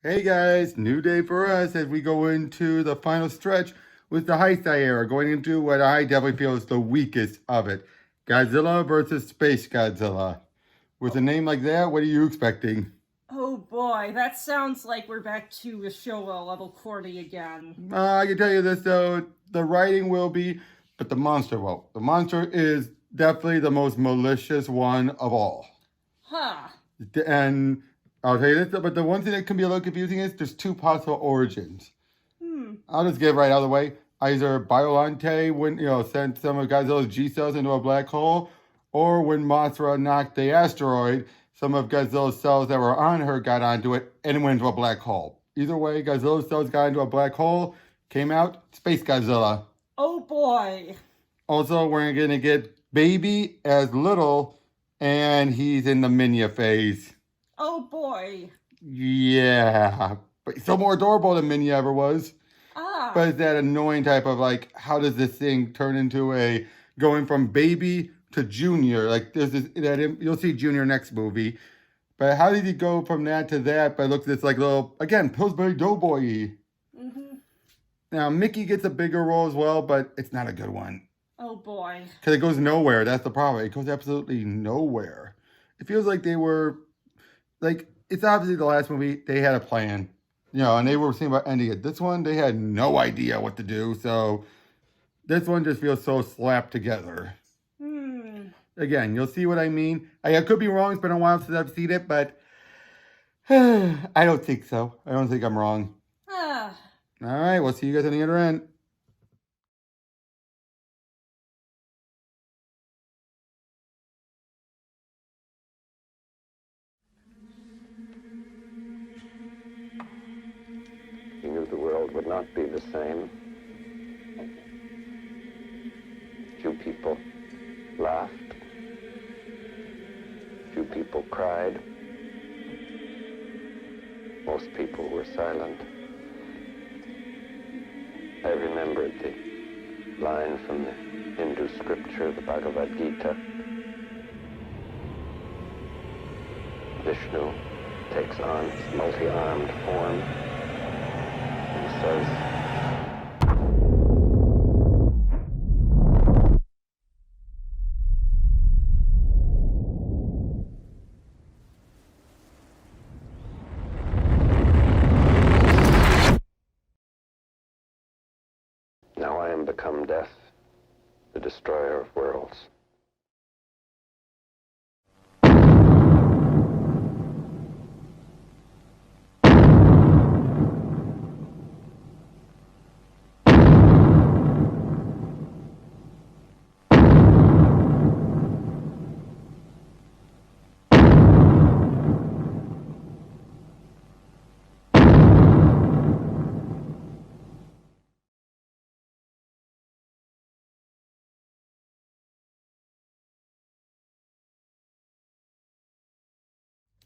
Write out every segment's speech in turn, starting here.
Hey guys, new day for us as we go into the final stretch with the Heisei era, going into what I definitely feel is the weakest of it. Godzilla versus Space Godzilla. With a name like that, what are you expecting? Oh boy, that sounds like we're back to a Showa level corny again. I can tell you this though, the writing will be, but the monster won't. The monster is definitely the most malicious one of all. Huh. And I'll tell you this, but the one thing that can be a little confusing is there's two possible origins. I'll just get right out of the way. Either Biolante sent some of Godzilla's G cells into a black hole, or when Mothra knocked the asteroid, some of Godzilla's cells that were on her got onto it and it went into a black hole. Either way, Godzilla's cells got into a black hole, came out, Space Godzilla. Oh boy. Also, we're gonna get Baby as little, and he's in the Minya phase. Oh boy. Yeah, but he's still more adorable than Minya ever was. Ah. But it's that annoying type of like, how does this thing turn into a going from baby to junior? Like there's this that you'll see Junior next movie. But how did he go from that to that? But look, this like little again Pillsbury Doughboy. Now Miki gets a bigger role as well, but it's not a good one. Oh boy. Because it goes nowhere. That's the problem. It goes absolutely nowhere. It feels like they were like it's obviously the last movie they had a plan. And they were thinking about ending it. This one, they had no idea what to do, so this one just feels so slapped together. Again, you'll see what I mean. I could be wrong. It's been a while since I've seen it, but I don't think so. I don't think I'm wrong. All right, we'll see you guys on the other end. He knew the world would not be the same. Few people laughed. Few people cried. Most people were silent. I remembered the line from the Hindu scripture, the Bhagavad Gita. Vishnu takes on his multi-armed form. He says, now I am become death, the destroyer of worlds.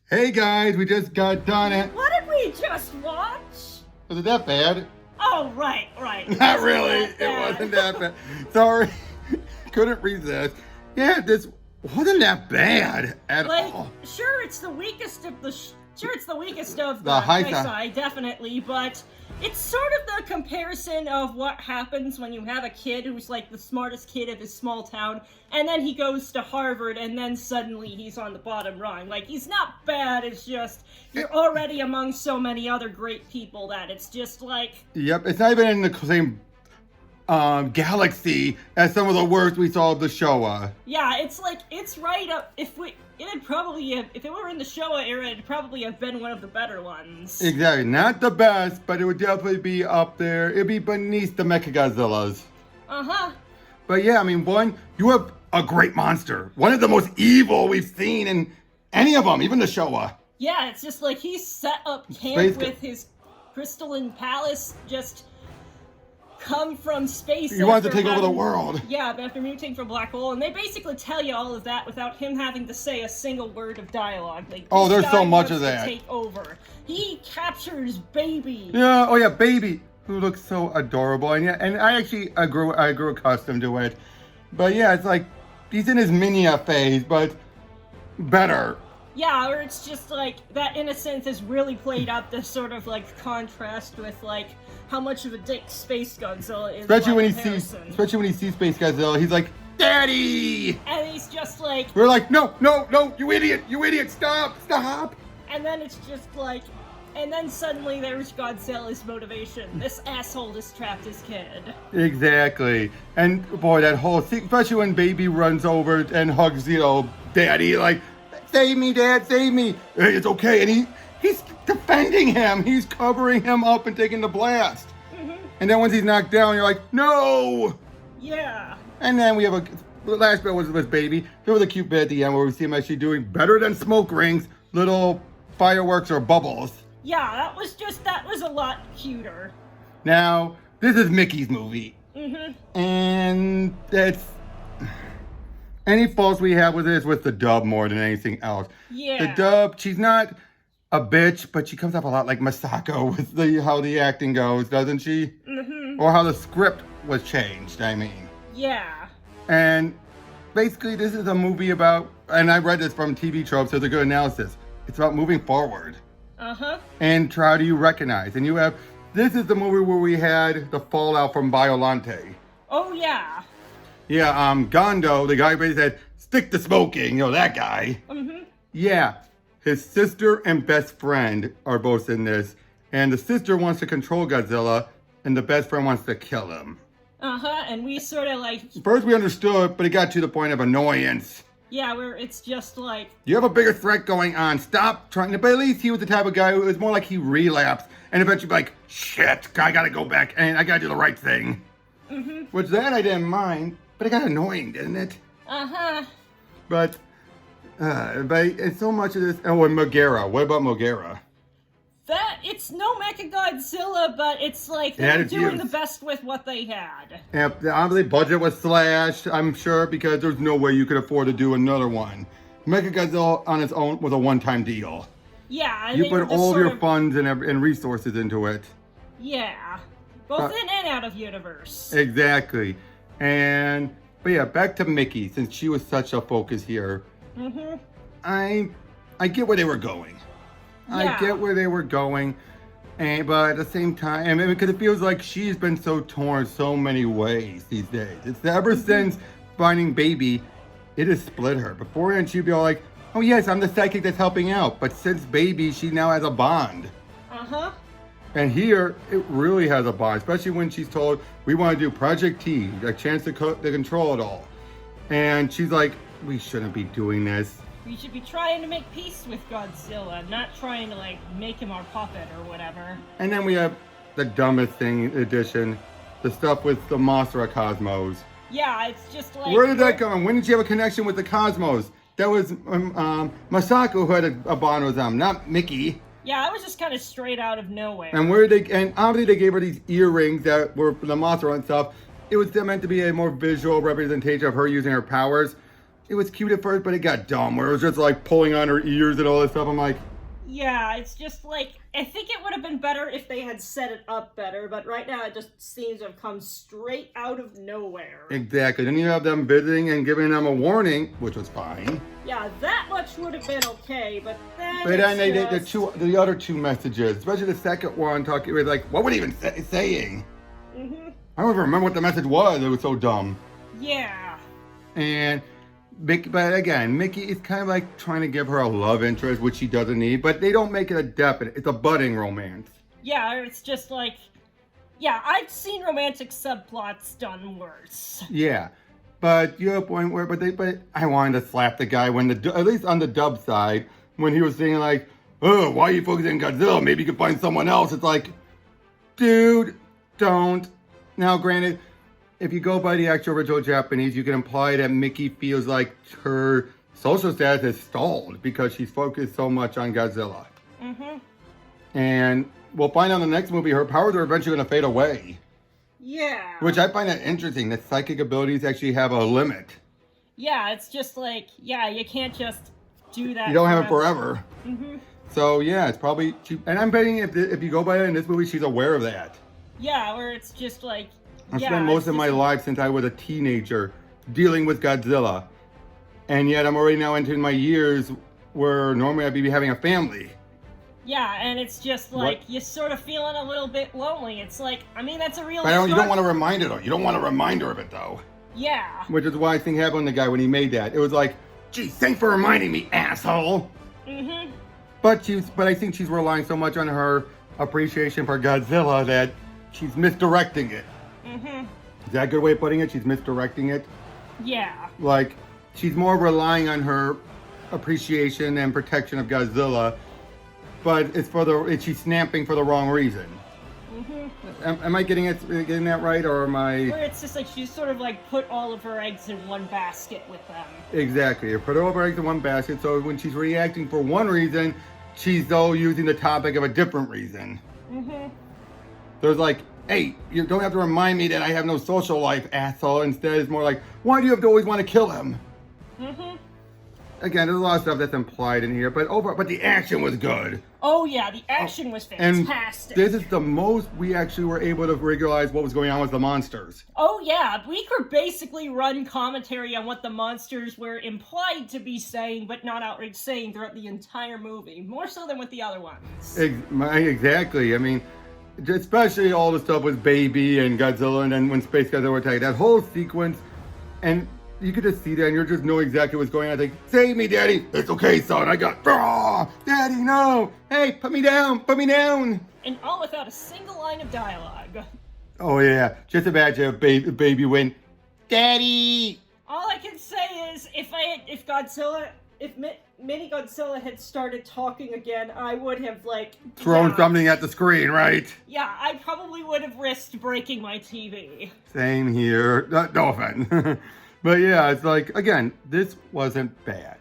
Hey guys, we just got done it. What did we just watch? Was it that bad? Oh, right. Not really. It wasn't that bad. Sorry. Couldn't resist. Yeah, this wasn't that bad at all. Sure, it's the weakest of the The Heisei. Heisei, definitely, but it's sort of the comparison of what happens when you have a kid who's like the smartest kid of his small town, and then he goes to Harvard, and then suddenly he's on the bottom rung. Like, he's not bad, it's just, you're already among so many other great people that it's just like... Yep, it's not even in the same galaxy as some of the worst we saw of the Showa. Yeah, it's like, it's right up, if it were in the Showa era, it'd probably have been one of the better ones. Exactly, not the best, but it would definitely be up there. It'd be beneath the Mechagodzillas. But yeah, I mean, you have a great monster. One of the most evil we've seen in any of them, even the Showa. Yeah, it's just like he's set up camp with his crystalline palace, just come from space. He wants to take over the world. Yeah, after mutating from a black hole, and they basically tell you all of that without him having to say a single word of dialogue. Like, oh, there's so much of that. Take over. He captures Baby. Yeah. Oh yeah, Baby, who looks so adorable, and yeah, and I actually grew accustomed to it. But yeah, it's like he's in his Minya phase, but better. Yeah, or it's just like that innocence is really played up to sort of like contrast with like how much of a dick Space Godzilla is. Especially by when comparison. he sees Space Godzilla, he's like, Daddy! And he's just like, We're like, no, you idiot, stop! and then it's just like, and then suddenly there's Godzilla's motivation. This asshole just trapped his kid. Exactly. And boy, that whole scene, especially when Baby runs over and hugs, Daddy, like, save me, Dad, save me. Hey, it's okay. And he's defending him. He's covering him up and taking the blast. Mm-hmm. And then once he's knocked down, you're like, no! Yeah. And then we have the last bit was with Baby. There was a cute bit at the end where we see him actually doing better than smoke rings, little fireworks or bubbles. Yeah, that was a lot cuter. Now, this is Mickey's movie. Mm-hmm. And that's... Any faults we have with it is with the dub more than anything else. Yeah. The dub, she's not a bitch, but she comes up a lot like Masako with how the acting goes, doesn't she? Mm-hmm. Or how the script was changed, I mean. Yeah. And basically this is a movie about, and I read this from TV Tropes, so it's a good analysis. It's about moving forward. Uh-huh. And how do you recognize? And this is the movie where we had the fallout from Violante. Oh, yeah. Yeah, Gondo, the guy who said, stick to smoking, that guy. Mm-hmm. Yeah, his sister and best friend are both in this. And the sister wants to control Godzilla, and the best friend wants to kill him. Uh-huh, and we sort of like... First we understood, but it got to the point of annoyance. Yeah, where it's just like... You have a bigger threat going on. Stop trying to... But at least he was the type of guy who was more like he relapsed. And eventually be like, shit, I gotta go back and I gotta do the right thing. Mm-hmm. Which that I didn't mind, but it got annoying, didn't it? Uh-huh. But it's so much of this... Oh, and Mogera. What about Mogera? It's no Mechagodzilla, but it's like they're doing the best with what they had. Yeah, obviously budget was slashed, I'm sure, because there's no way you could afford to do another one. Mechagodzilla on its own was a one-time deal. Yeah, you put all of your funds and resources into it. Yeah, both in and out of universe. Exactly. But yeah, back to Miki, since she was such a focus here. Mm-hmm. I get where they were going. Yeah. I get where they were going, but at the same time, because it feels like she's been so torn so many ways these days. It's ever since finding Baby, it has split her. Beforehand, she'd be all like, oh yes, I'm the psychic that's helping out. But since Baby, she now has a bond. Uh-huh. And here, it really has a bond, especially when she's told, we want to do Project T, a chance to control it all. And she's like, we shouldn't be doing this. We should be trying to make peace with Godzilla, not trying to, like, make him our puppet or whatever. And then we have the dumbest thing edition, the stuff with the Mothra Cosmos. Yeah, it's just like... Where did that come from? When did you have a connection with the Cosmos? That was Masako who had a bond with them, not Miki. Yeah, that was just kind of straight out of nowhere. And and obviously they gave her these earrings that were the Mothra and stuff. It was meant to be a more visual representation of her using her powers. It was cute at first, but it got dumb, where it was just like pulling on her ears and all this stuff. I'm like... Yeah, it's just like, I think it would have been better if they had set it up better, but right now it just seems to have come straight out of nowhere. Exactly. Then you have them visiting and giving them a warning, which was fine. Yeah, that much would have been okay, but then the other two messages, especially the second one, talking with like, what were they even saying? Mm-hmm. I don't even remember what the message was. It was so dumb. Yeah. But again, Miki is kind of like trying to give her a love interest, which she doesn't need, but they don't make it a definite. It's a budding romance. Yeah, it's just like, yeah, I've seen romantic subplots done worse. Yeah, but you have a point where, but I wanted to slap the guy when at least on the dub side, when he was saying like, oh, why are you focusing on Godzilla? Maybe you can find someone else. It's like, dude, don't. Now, granted, if you go by the actual original Japanese, you can imply that Miki feels like her social status has stalled because she's focused so much on Godzilla. Mm-hmm. And we'll find out in the next movie, her powers are eventually going to fade away. Yeah. Which I find that interesting, that psychic abilities actually have a limit. Yeah, it's just like, yeah, you can't just do that. You don't have it forever. Mm-hmm. So yeah, it's probably, and I'm betting if you go by it in this movie, she's aware of that. Yeah, where it's just like, I've spent most of my life since I was a teenager dealing with Godzilla. And yet I'm already now entering my years where normally I'd be having a family. Yeah, and it's just like, you're sort of feeling a little bit lonely. It's like, I mean, that's a real... But you don't want to remind her, though. You don't want a reminder of it, though. Yeah. Which is why I think happened to the guy when he made that. It was like, gee, thanks for reminding me, asshole. Mm-hmm. But I think she's relying so much on her appreciation for Godzilla that she's misdirecting it. Mm-hmm. Is that a good way of putting it? She's misdirecting it? Yeah. Like, she's more relying on her appreciation and protection of Godzilla, but she's snapping for the wrong reason. Mm-hmm. Am I getting that right, or am I? Where it's just like she's sort of like put all of her eggs in one basket with them. Exactly. You put all of her eggs in one basket, so when she's reacting for one reason, she's though using the topic of a different reason. Mm-hmm. So it's like, hey, you don't have to remind me that I have no social life, asshole. Instead, it's more like, why do you have to always want to kill him? Mm-hmm. Again, there's a lot of stuff that's implied in here, but the action was good. Oh yeah, the action was fantastic. And this is the most we actually were able to regularize what was going on with the monsters. Oh yeah, we could basically run commentary on what the monsters were implied to be saying, but not outright saying throughout the entire movie. More so than with the other ones. Exactly. I mean, especially all the stuff with Baby and Godzilla, and then when Space Godzilla attacked, that whole sequence, and you could just see that, and you just know exactly what's going on. Like, save me, Daddy! It's okay, son. I got... Daddy, no! Hey, put me down! Put me down! And all without a single line of dialogue. Oh, yeah. Just imagine if Baby went, Daddy! All I can say is, if Mini Godzilla had started talking again, I would have, like... thrown something at the screen, right? Yeah, I probably would have risked breaking my TV. Same here. No offense. But yeah, it's like, again, this wasn't bad.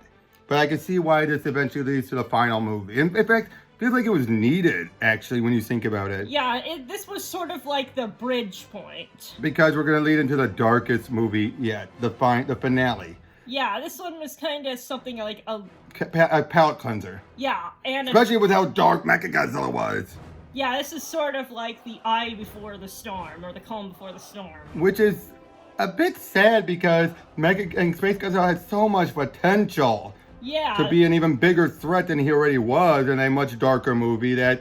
But I can see why this eventually leads to the final movie. In fact, it feels like it was needed, actually, when you think about it. Yeah, this was sort of like the bridge point. Because we're going to lead into the darkest movie yet, the finale. Yeah, this one was kind of something like a palate cleanser. Yeah, and... especially with how dark Mechagodzilla was. Yeah, this is sort of like the eye before the storm, or the calm before the storm. Which is a bit sad because Space Godzilla had so much potential to be an even bigger threat than he already was in a much darker movie that,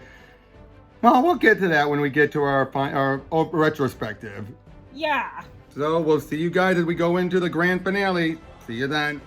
well, we'll get to that when we get to our retrospective. Yeah. So we'll see you guys as we go into the grand finale. See you then.